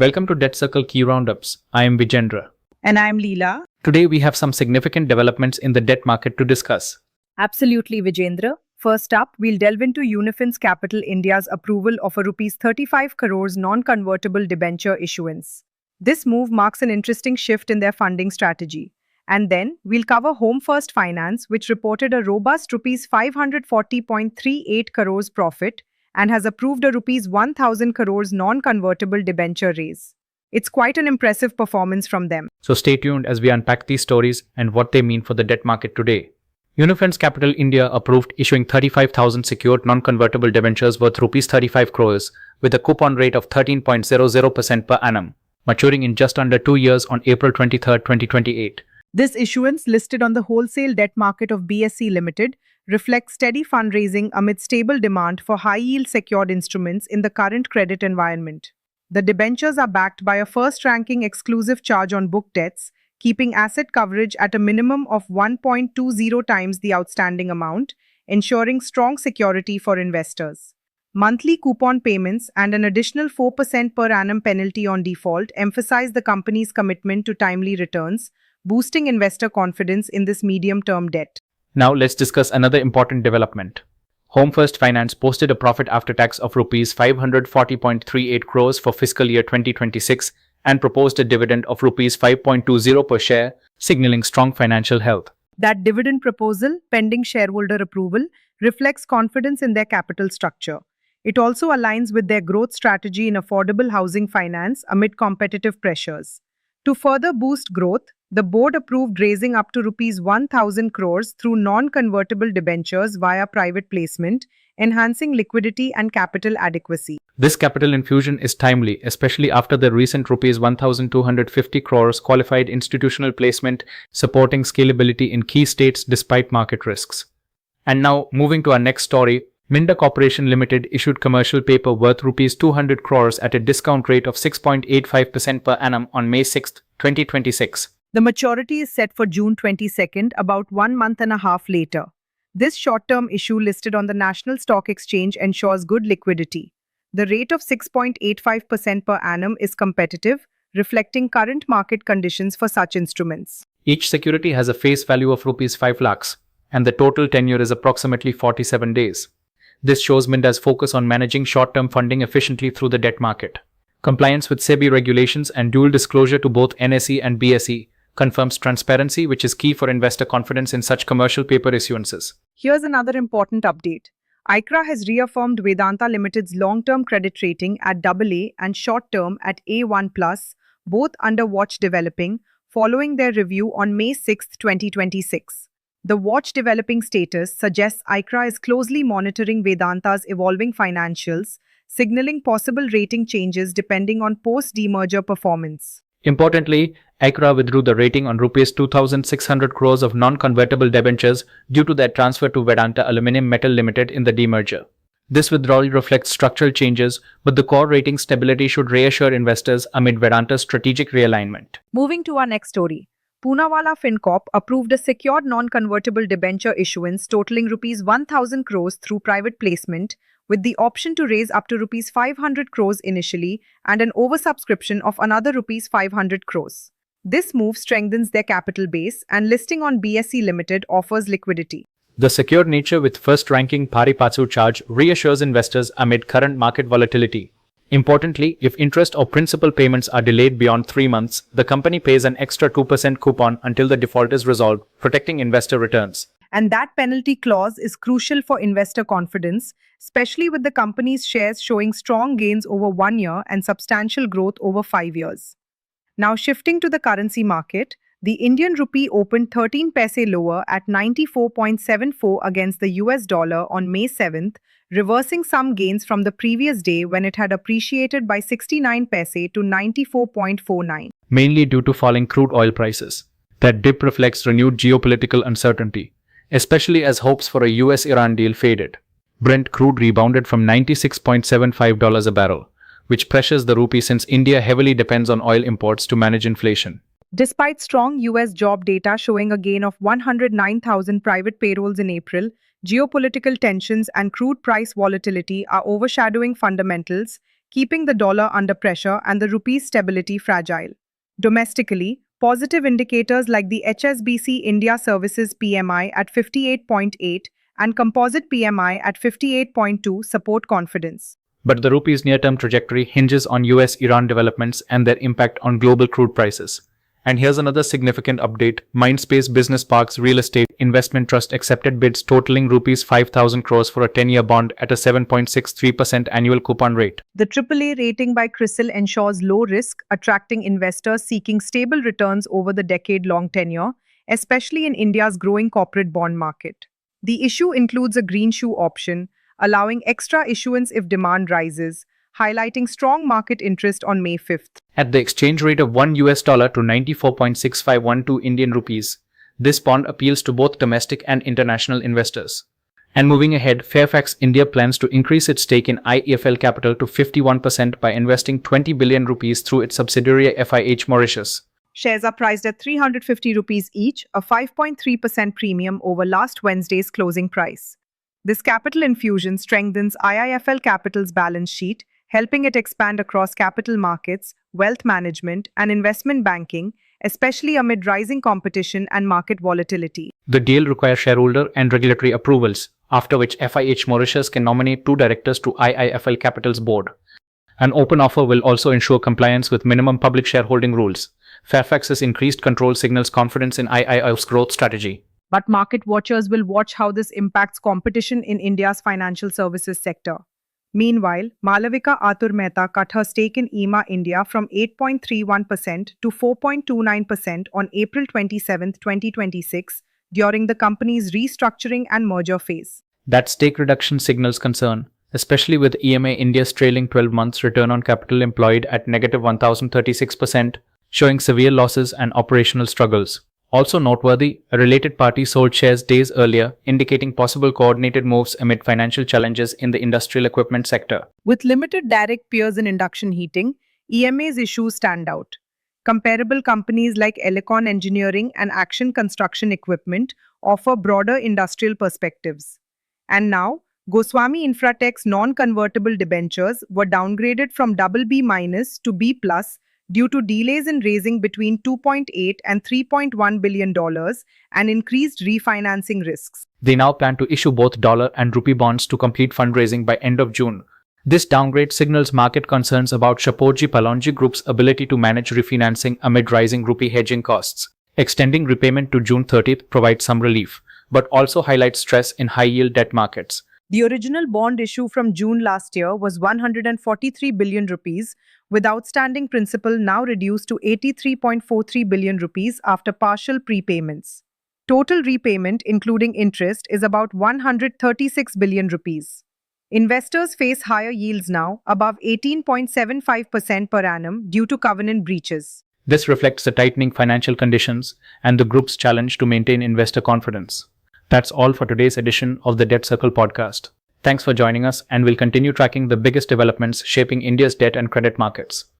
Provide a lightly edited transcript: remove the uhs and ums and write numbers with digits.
Welcome to DebtCircle Key Roundups. I am Vijendra. And I'm Leela. Today we have some significant developments in the debt market to discuss. Absolutely, Vijendra. First up, we'll delve into Unifin's Capital India's approval of a Rs 35 crores non-convertible debenture issuance. This move marks an interesting shift in their funding strategy. And then, we'll cover Home First Finance, which reported a robust Rs 540.38 crores profit and has approved a Rs 1,000 crores non-convertible debenture raise. It's quite an impressive performance from them. So stay tuned as we unpack these stories and what they mean for the debt market today. Unifin's Capital India approved issuing 35,000 secured non-convertible debentures worth Rs 35 crores with a coupon rate of 13.00% per annum, maturing in just under 2 years on April 23, 2028. This issuance, listed on the wholesale debt market of BSE Limited, reflects steady fundraising amid stable demand for high-yield secured instruments in the current credit environment. The debentures are backed by a first-ranking exclusive charge on book debts, keeping asset coverage at a minimum of 1.20 times the outstanding amount, ensuring strong security for investors. Monthly coupon payments and an additional 4% per annum penalty on default emphasize the company's commitment to timely returns, boosting investor confidence in this medium-term debt. Now let's discuss another important development. Home First Finance posted a profit after tax of Rs 540.38 crores for fiscal year 2026 and proposed a dividend of Rs 5.20 per share, signaling strong financial health. That dividend proposal, pending shareholder approval, reflects confidence in their capital structure. It also aligns with their growth strategy in affordable housing finance amid competitive pressures. To further boost growth, the board approved raising up to Rs 1,000 crores through non-convertible debentures via private placement, enhancing liquidity and capital adequacy. This capital infusion is timely, especially after the recent Rs 1,250 crores qualified institutional placement, supporting scalability in key states despite market risks. And now, moving to our next story, Minda Corporation Limited issued commercial paper worth Rs 200 crores at a discount rate of 6.85% per annum on May 6, 2026. The maturity is set for June 22nd, about 1 month and a half later. This short-term issue listed on the National Stock Exchange ensures good liquidity. The rate of 6.85% per annum is competitive, reflecting current market conditions for such instruments. Each security has a face value of Rs 5 lakhs, and the total tenure is approximately 47 days. This shows Minda's focus on managing short-term funding efficiently through the debt market. Compliance with SEBI regulations and dual disclosure to both NSE and BSE confirms transparency, which is key for investor confidence in such commercial paper issuances. Here's another important update. ICRA has reaffirmed Vedanta Limited's long-term credit rating at AA and short-term at A1+, both under watch developing, following their review on May 6, 2026. The watch developing status suggests ICRA is closely monitoring Vedanta's evolving financials, signaling possible rating changes depending on post-demerger performance. Importantly, ICRA withdrew the rating on Rs 2,600 crores of non-convertible debentures due to their transfer to Vedanta Aluminium Metal Limited in the demerger. This withdrawal reflects structural changes, but the core rating stability should reassure investors amid Vedanta's strategic realignment. Moving to our next story. Poonawalla FinCorp approved a secured non-convertible debenture issuance totaling Rs 1,000 crores through private placement, with the option to raise up to Rs 500 crores initially and an oversubscription of another Rs 500 crores. This move strengthens their capital base and listing on BSE Limited offers liquidity. The secured nature with first-ranking pari passu charge reassures investors amid current market volatility. Importantly, if interest or principal payments are delayed beyond 3 months, the company pays an extra 2% coupon until the default is resolved, protecting investor returns. And that penalty clause is crucial for investor confidence, especially with the company's shares showing strong gains over 1 year and substantial growth over 5 years. Now shifting to the currency market, the Indian rupee opened 13 paise lower at 94.74 against the US dollar on May 7th, reversing some gains from the previous day when it had appreciated by 69 paise to 94.49. Mainly due to falling crude oil prices. That dip reflects renewed geopolitical uncertainty, especially as hopes for a US-Iran deal faded. Brent crude rebounded from $96.75 a barrel, which pressures the rupee since India heavily depends on oil imports to manage inflation. Despite strong US job data showing a gain of 109,000 private payrolls in April, geopolitical tensions and crude price volatility are overshadowing fundamentals, keeping the dollar under pressure and the rupee's stability fragile. Domestically, positive indicators like the HSBC India Services PMI at 58.8 and Composite PMI at 58.2 support confidence. But the rupee's near-term trajectory hinges on US-Iran developments and their impact on global crude prices. And here's another significant update. Mindspace Business Parks Real Estate Investment Trust accepted bids totaling rupees 5,000 crores for a 10-year bond at a 7.63% annual coupon rate. The AAA rating by CRISIL ensures low risk, attracting investors seeking stable returns over the decade-long tenure, especially in India's growing corporate bond market. The issue includes a green shoe option, allowing extra issuance if demand rises, highlighting strong market interest on May 5th. At the exchange rate of $1 to 94.6512 Indian rupees, this bond appeals to both domestic and international investors. And moving ahead, Fairfax India plans to increase its stake in IEFL Capital to 51% by investing 20 billion rupees through its subsidiary FIH Mauritius. Shares are priced at 350 rupees each, a 5.3% premium over last Wednesday's closing price. This capital infusion strengthens IIFL Capital's balance sheet, helping it expand across capital markets, wealth management, and investment banking, especially amid rising competition and market volatility. The deal requires shareholder and regulatory approvals, after which FIH Mauritius can nominate 2 directors to IIFL Capital's board. An open offer will also ensure compliance with minimum public shareholding rules. Fairfax's increased control signals confidence in IIF's growth strategy. But market watchers will watch how this impacts competition in India's financial services sector. Meanwhile, Malavika Atur Mehta cut her stake in EMA India from 8.31% to 4.29% on April 27, 2026, during the company's restructuring and merger phase. That stake reduction signals concern, especially with EMA India's trailing 12 months return on capital employed at negative 1,036%, showing severe losses and operational struggles. Also noteworthy, a related party sold shares days earlier, indicating possible coordinated moves amid financial challenges in the industrial equipment sector. With limited direct peers in induction heating, EMA's issues stand out. Comparable companies like Elecon Engineering and Action Construction Equipment offer broader industrial perspectives. And now, Goswami Infratech's non-convertible debentures were downgraded from BB- to B+ due to delays in raising between $2.8 and $3.1 billion and increased refinancing risks. They now plan to issue both dollar and rupee bonds to complete fundraising by end of June. This downgrade signals market concerns about Shapoorji Pallonji Group's ability to manage refinancing amid rising rupee hedging costs. Extending repayment to June 30th provides some relief, but also highlights stress in high-yield debt markets. The original bond issue from June last year was 143 billion rupees, with outstanding principal now reduced to 83.43 billion rupees after partial prepayments. Total repayment, including interest, is about 136 billion rupees. Investors face higher yields now, above 18.75% per annum due to covenant breaches. This reflects the tightening financial conditions and the group's challenge to maintain investor confidence. That's all for today's edition of the DebtCircle podcast. Thanks for joining us, and we'll continue tracking the biggest developments shaping India's debt and credit markets.